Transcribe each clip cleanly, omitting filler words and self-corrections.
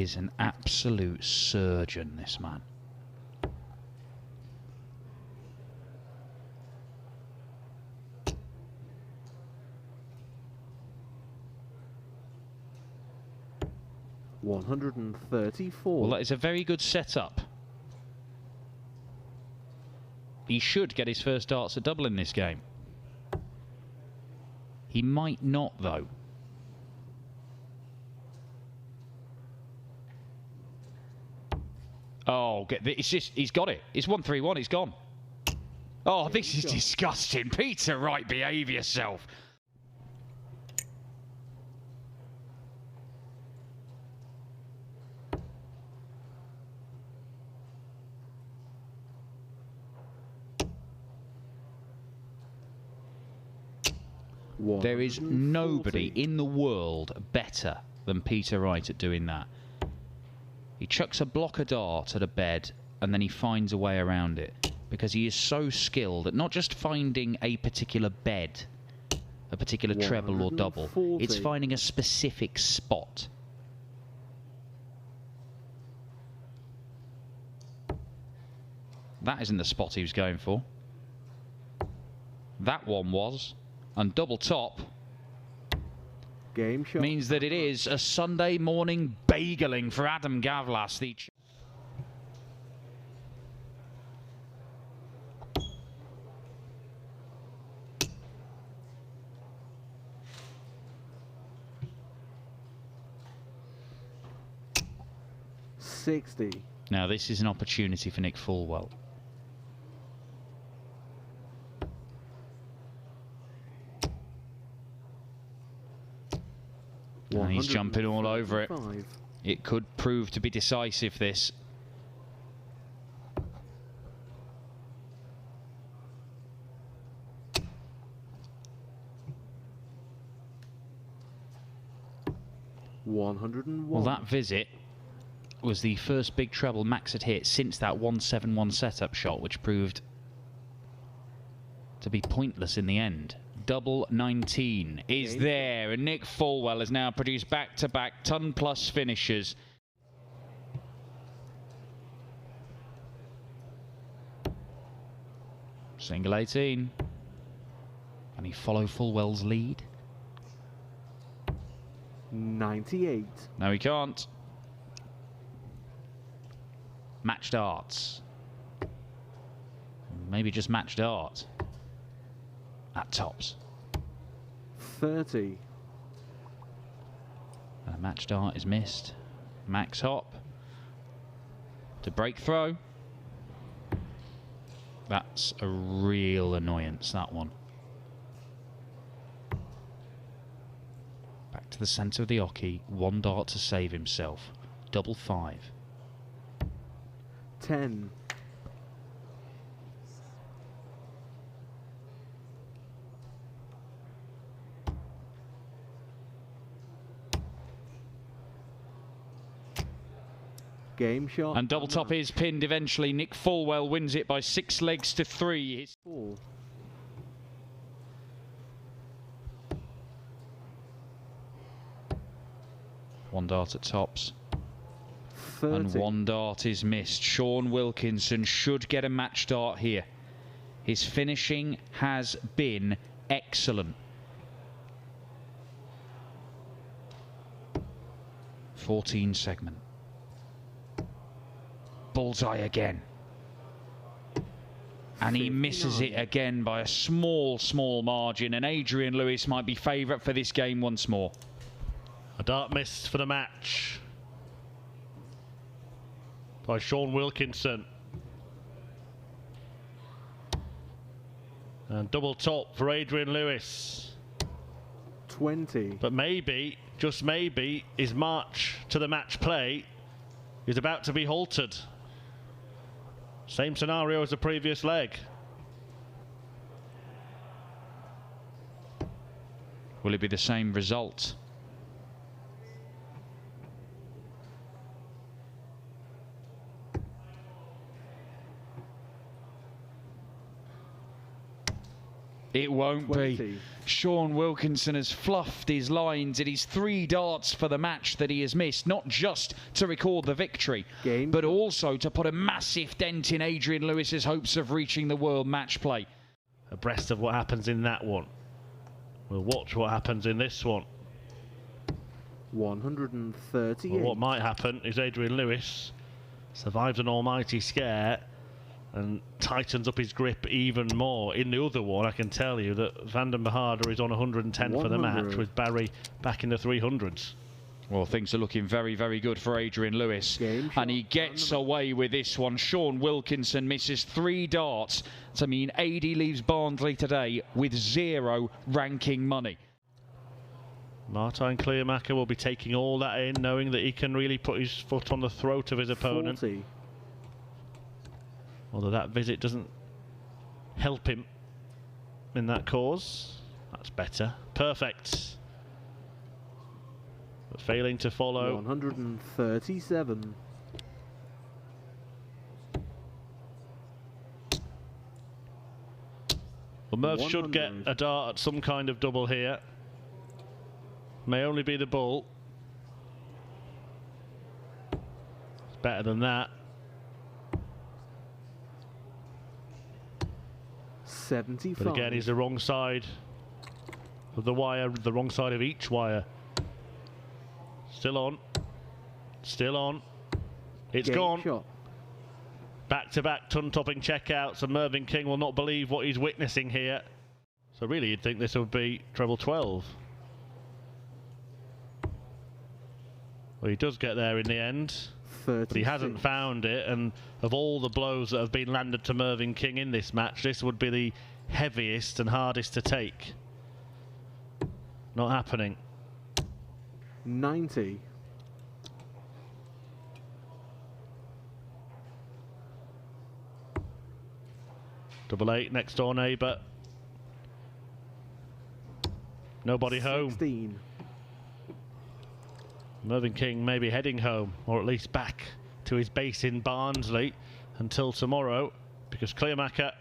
is an absolute surgeon, this man. $134. Well, that is a very good setup. He should get his first darts at double in this game. He might not, though. Oh, it's just, he's got it. It's 1-3-1, he's gone. Oh, this is disgusting. Peter Wright, behave yourself. There is nobody in the world better than Peter Wright at doing that. He chucks a blocker dart at a bed and then he finds a way around it, because he is so skilled at not just finding a particular bed, a particular treble or double, it's finding a specific spot. That isn't the spot he was going for. That one was. And double top game shot means that it is a Sunday morning bageling for Adam Gawlas. The $60. Now this is an opportunity for Nick Fullwell. And he's jumping all over it. It could prove to be decisive, this. $101. Well, that visit was the first big treble Max had hit since that 171 setup shot, which proved to be pointless in the end. Double 19 is there, and Nick Fullwell has now produced back-to-back ton-plus finishes. Single 18. Can he follow Fullwell's lead? 98. No, he can't. Match darts. Maybe just match dart. At tops. 30. And a match dart is missed. Max Hopp to break throw. That's a real annoyance, that one. Back to the centre of the oche. One dart to save himself. Double 5. 10. Game shot. And double top is pinned eventually. Nick Fullwell wins it by 6 legs to 3. One dart at tops. 30. And one dart is missed. Sean Wilkinson should get a match dart here. His finishing has been excellent. 14 segment. Bullseye again. And he misses it again by a small margin, and Adrian Lewis might be favourite for this game once more. A dart missed for the match by Sean Wilkinson. And double top for Adrian Lewis. 20. But maybe, just maybe, his march to the match play is about to be halted. Same scenario as the previous leg. Will it be the same result? It won't 20. be. Sean Wilkinson has fluffed his lines. It is 3 darts for the match that he has missed, not just to record the victory, but also to put a massive dent in Adrian Lewis's hopes of reaching the world match play. Abreast of what happens in that one. We'll watch what happens in this one. 138. Well, what might happen is Adrian Lewis survives an almighty scare and tightens up his grip even more. In the other one, I can tell you that Van den Behaarde is on 110 for the match, with Barry back in the 300s. Well, things are looking very, very good for Adrian Lewis. And he gets away with this one. Sean Wilkinson misses 3 darts. To mean AD leaves Barnsley today with 0 ranking money. Martijn Kleermaker will be taking all that in, knowing that he can really put his foot on the throat of his opponent. 40. Although that visit doesn't help him in that cause. That's better. Perfect. But failing to follow. 137. Well, Merv should get a dart at some kind of double here. May only be the bull. It's better than that. 75. But again, he's the wrong side of the wire, the wrong side of each wire. Still on. Still on. It's gone. Shot. Back-to-back ton-topping checkouts, and Mervyn King will not believe what he's witnessing here. So really, you'd think this would be treble 12. Well, he does get there in the end, 36. but he hasn't found it, and of all the blows that have been landed to Mervyn King in this match, this would be the heaviest and hardest to take. Not happening. 90. Double 8, next door neighbour. Nobody 16. home. Mervyn King may be heading home, or at least back to his base in Barnsley until tomorrow, because Kleermaker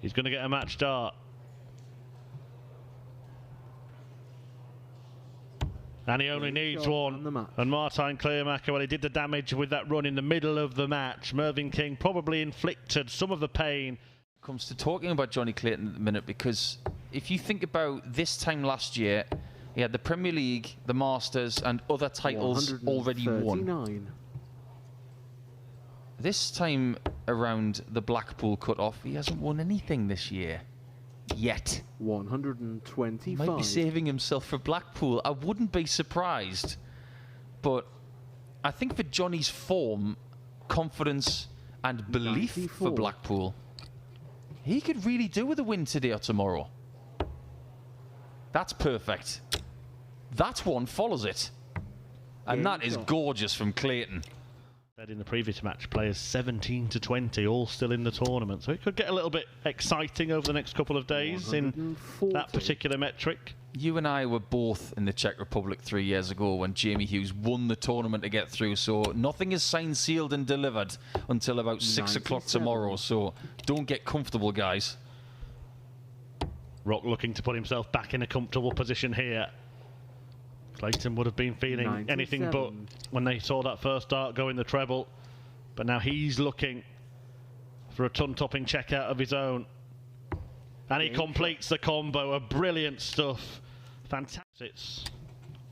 is going to get a match dart. And he only needs one. And Martijn Kleermaker, well, he did the damage with that run in the middle of the match. Mervyn King probably inflicted some of the pain. Comes to talking about Jonny Clayton at the minute, because if you think about this time last year, he had the Premier League, the Masters, and other titles already won. This time around the Blackpool cut-off, he hasn't won anything this year. Yet. 125. He might be saving himself for Blackpool. I wouldn't be surprised. But I think for Jonny's form, confidence, and belief 94. for Blackpool, he could really do with a win today or tomorrow. That's perfect. That one follows it. And that is gorgeous from Clayton. In the previous match, players 17 to 20, all still in the tournament. So it could get a little bit exciting over the next couple of days in that particular metric. You and I were both in the Czech Republic 3 years ago when Jamie Hughes won the tournament to get through. So nothing is signed, sealed and delivered until about 6 o'clock tomorrow. So don't get comfortable, guys. Rock looking to put himself back in a comfortable position here. Clayton would have been feeling anything but when they saw that first dart go in the treble. But now he's looking for a ton-topping checkout of his own. And he completes the combo. A brilliant stuff. Fantastic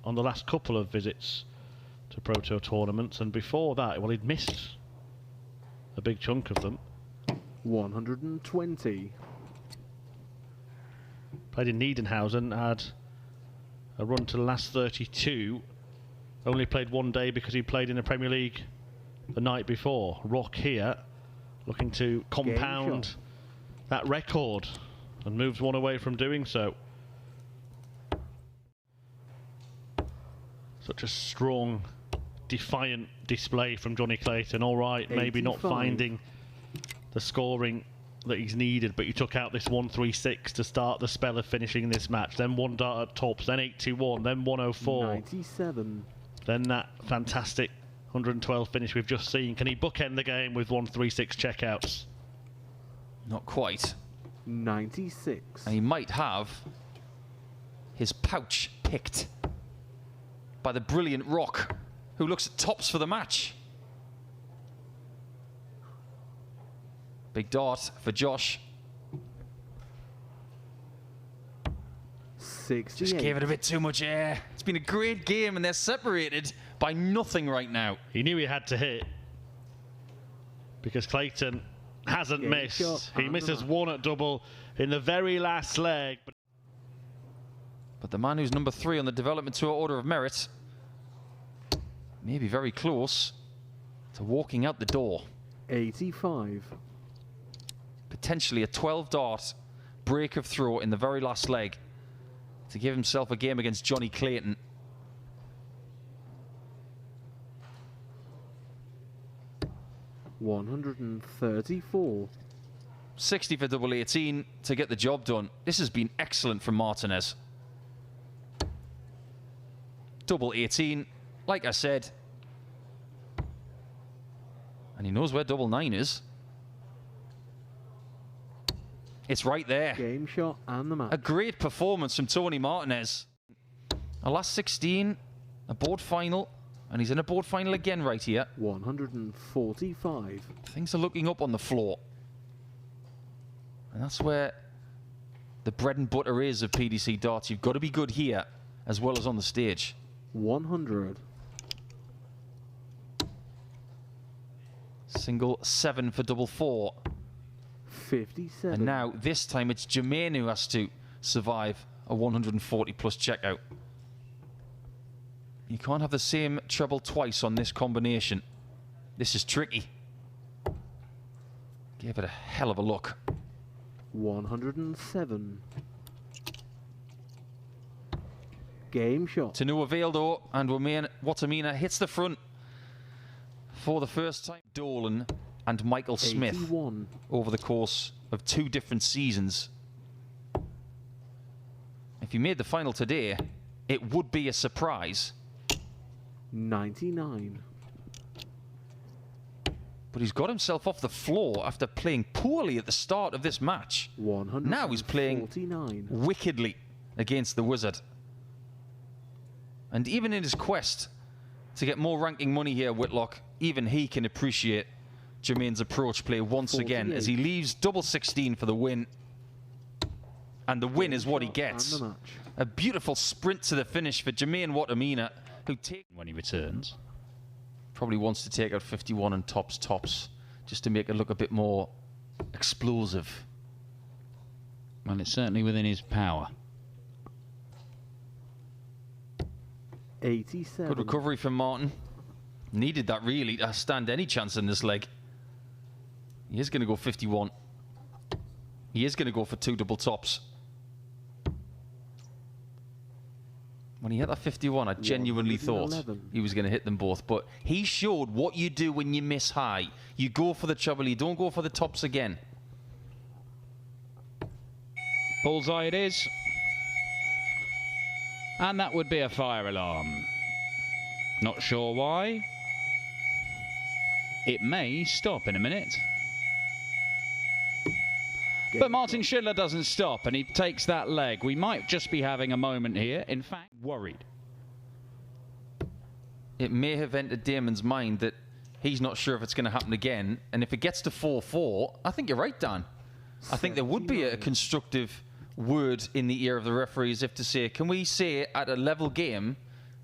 on the last couple of visits to Pro Tour tournaments. And before that, well, he'd missed a big chunk of them. 120. Played in Niedenhausen, had a run to the last 32. Only played one day because he played in the Premier League the night before. Rock here looking to compound that record and moves one away from doing so. Such a strong, defiant display from Jonny Clayton. All right, maybe not finding the scoring that he's needed, but he took out this 136 to start the spell of finishing this match. Then one dart at tops, then 81, then 104. 97. Then that fantastic 112 finish we've just seen. Can he bookend the game with 136 checkouts? Not quite. 96. And he might have his pouch picked by the brilliant Rock, who looks at tops for the match. Big dart for Josh. 68. Just gave it a bit too much air. It's been a great game, and they're separated by nothing right now. He knew he had to hit because Clayton hasn't missed. He misses one at double in the very last leg. But the man who's number 3 on the development tour order of merit may be very close to walking out the door. 85. Potentially a 12 dart break of throw in the very last leg to give himself a game against Jonny Clayton. $134. 60 for double 18 to get the job done. This has been excellent from Martinez. Double 18, like I said. And he knows where double 9 is. It's right there. Game shot and the match. A great performance from Tony Martinez. A last 16, a board final, and he's in a board final again right here. 145. Things are looking up on the floor. And that's where the bread and butter is of PDC darts. You've got to be good here as well as on the stage. 100. Single 7 for double 4. 57. And now, this time, it's Jermaine who has to survive a 140 plus checkout. You can't have the same treble twice on this combination. This is tricky. Gave it a hell of a look. 107. Game shot. To no avail though, and Wattimena hits the front for the first time. Dolan and Michael Smith 81. over the course of 2 different seasons. If he made the final today, it would be a surprise. 99. But he's got himself off the floor after playing poorly at the start of this match. 149. Now he's playing wickedly against the Wizard. And even in his quest to get more ranking money here, Whitlock, even he can appreciate Jermaine's approach play once again as he leaves double 16 for the win. And the win is what he gets. A beautiful sprint to the finish for Jermaine Wattimena, who when he returns. Probably wants to take out 51 and tops, just to make it look a bit more explosive. Well, it's certainly within his power. 87. Good recovery from Martin. Needed that really to stand any chance in this leg. He is going to go 51. He is going to go for 2 double tops. When he hit that 51, I genuinely thought he was going to hit them both. But he showed what you do when you miss high. You go for the treble, you don't go for the tops again. Bullseye it is. And that would be a fire alarm. Not sure why. It may stop in a minute. But Martin Schindler doesn't stop, and he takes that leg. We might just be having a moment here. In fact, worried. It may have entered Damon's mind that he's not sure if it's going to happen again. And if it gets to 4-4, I think you're right, Dan. I think there would be a constructive word in the ear of the referees if to say, can we say at a level game,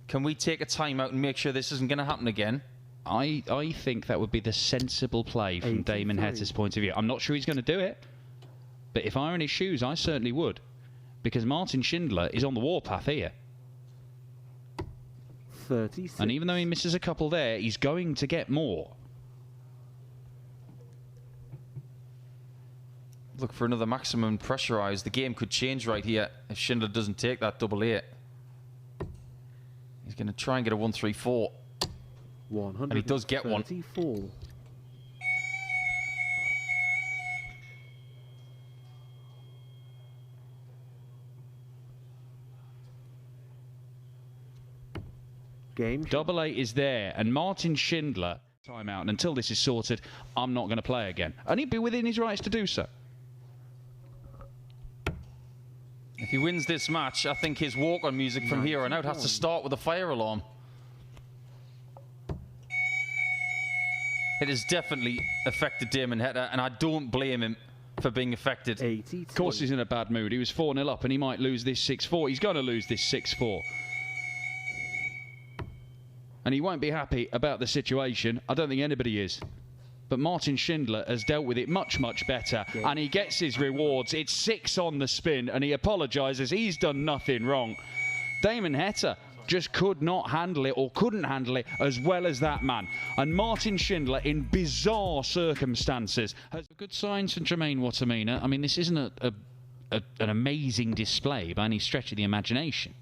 can we take a timeout and make sure this isn't going to happen again? I think that would be the sensible play from Damon Heta's point of view. I'm not sure he's going to do it. But if I were in his shoes, I certainly would. Because Martin Schindler is on the warpath here. 36. And even though he misses a couple there, he's going to get more. Look for another maximum pressurised. The game could change right here if Schindler doesn't take that double 8. He's going to try and get a 1-3-4. And he does get one. Game double 8 is there, and Martin Schindler timeout. And until this is sorted, I'm not going to play again. And he'd be within his rights to do so. If he wins this match, I think his walk-on music from here on out has to start with a fire alarm. It has definitely affected Damon Heta, and I don't blame him for being affected. 82. Of course he's in a bad mood. He was 4-0 up and he might lose this 6-4. He's going to lose this 6-4. And he won't be happy about the situation. I don't think anybody is. But Martin Schindler has dealt with it much, much better. And he gets his rewards. It's 6 on the spin and he apologises. He's done nothing wrong. Damon Heta just could not handle it, or couldn't handle it as well as that man. And Martin Schindler, in bizarre circumstances, has good signs from Jermaine Wattimena. I mean, this isn't an amazing display by any stretch of the imagination.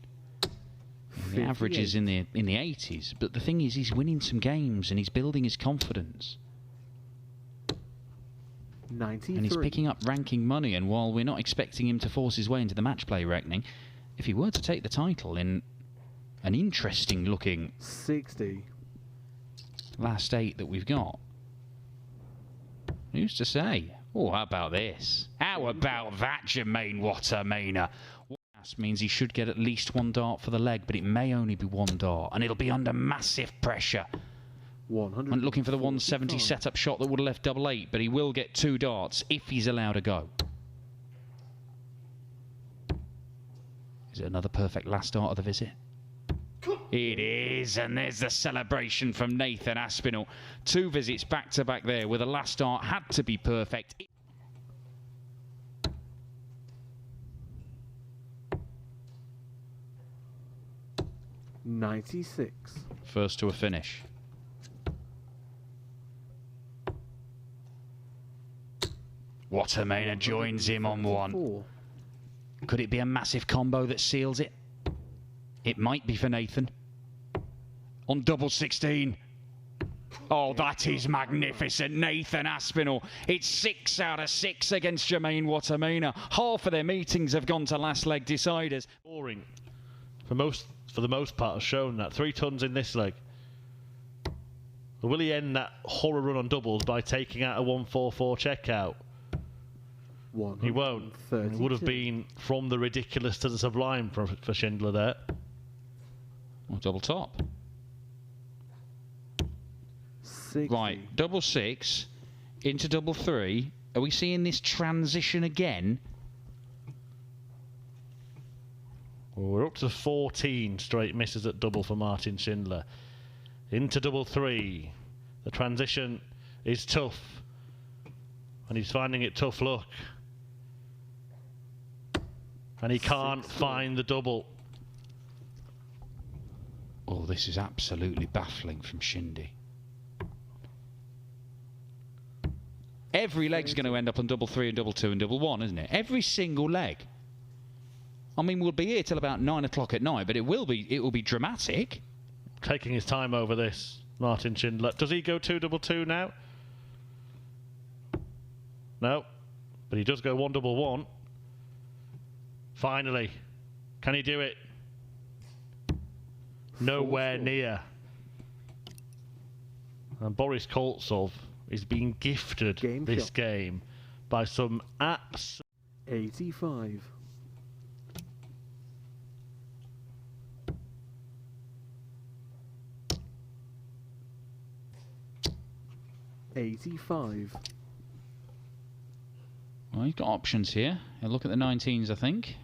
The average is in the 80s, but the thing is, he's winning some games and he's building his confidence. 93. And he's picking up ranking money. And while we're not expecting him to force his way into the match play reckoning, if he were to take the title in an interesting looking 60. last 8 that we've got, who's to say? Oh, how about this? How about that, Jermaine Wattimena? Means he should get at least 1 dart for the leg, but it may only be 1 dart, and it'll be under massive pressure. 100. I'm looking for the 170 setup shot that would have left 8-8, but he will get 2 darts if he's allowed to go. Is it another perfect last dart of the visit? It is, and there's the celebration from Nathan Aspinall. 2 visits back to back there, where the last dart had to be perfect. 96. First to a finish. Wattimena joins him on 1. Could it be a massive combo that seals it? It might be for Nathan. On double 16. Oh, that is magnificent. Nathan Aspinall. It's 6 out of 6 against Jermaine Wattimena. Half of their meetings have gone to last leg deciders. Boring. For the most part, has shown that 3 tons in this leg. But will he end that horror run on doubles by taking out a 144 checkout? He won't. It would have been from the ridiculous to the sublime for Schindler there. Well, double top. 60. Right, double 6 into double 3. Are we seeing this transition again? Well, we're up to 14 straight misses at double for Martin Schindler. Into double 3. The transition is tough. And he's finding it tough luck. And he can't find the double. Oh, this is absolutely baffling from Shindy. Every leg's going to end up on double 3 and double 2 and double 1, isn't it? Every single leg. I mean, we'll be here till about 9 o'clock at night, but it will be dramatic. Taking his time over this, Martin Schindler. Does he go 2 double 2 now? No, but he does go 1 double 1. Finally, can he do it? Nowhere near. And Boris Koltsov is being gifted this game by some apps. 85. 85. Well, he's got options here. He'll look at the 19s, I think.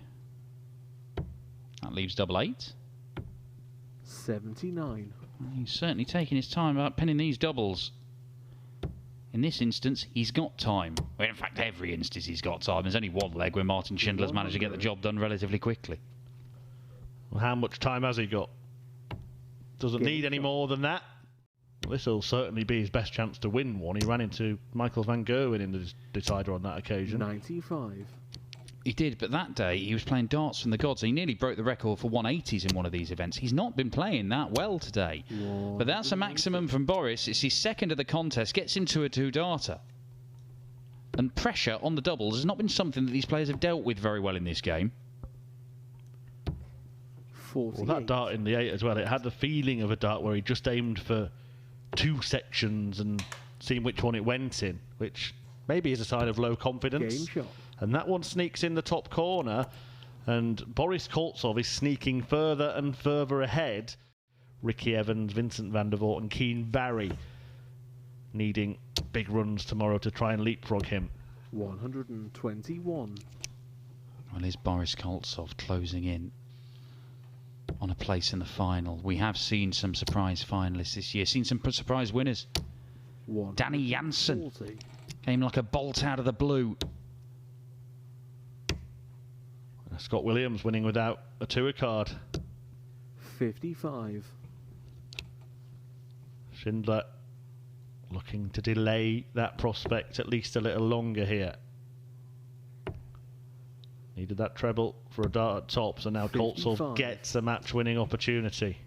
That leaves double 8. 79. He's certainly taking his time about pinning these doubles. In this instance, he's got time. Well, in fact, every instance he's got time. There's only 1 leg where Martin Schindler's managed to get the job done relatively quickly. Well, how much time has he got? Doesn't need any more than that. Well, this will certainly be his best chance to win one. He ran into Michael van Gerwen in the decider on that occasion. 95. He did, but that day he was playing darts from the gods. He nearly broke the record for 180s in one of these events. He's not been playing that well today. But that's a maximum from Boris. It's his second of the contest. Gets into a 2-darter. And pressure on the doubles has not been something that these players have dealt with very well in this game. 48. Well, that dart in the 8 as well, it had the feeling of a dart where he just aimed for 2 sections and seeing which one it went in, which maybe is a sign of low confidence. Game shot. And that one sneaks in the top corner, And Boris Koltsov is sneaking further and further ahead. Ricky Evans, Vincent van der Voort and Keane Barry needing big runs tomorrow to try and leapfrog him. 121. Well, is Boris Koltsov closing in on a place in the final? We have seen some surprise finalists this year, seen some surprise winners. Danny Jansen came like a bolt out of the blue. Scott Williams winning without a tour card. 55. Schindler looking to delay that prospect at least a little longer here. Needed that treble for a dart at top, so now Koltsov gets a match-winning opportunity.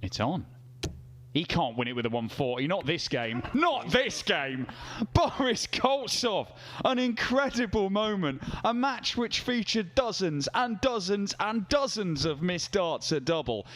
It's on. He can't win it with a 140. Not this game. Not this game. Boris Koltsov. An incredible moment. A match which featured dozens and dozens and dozens of missed darts at double.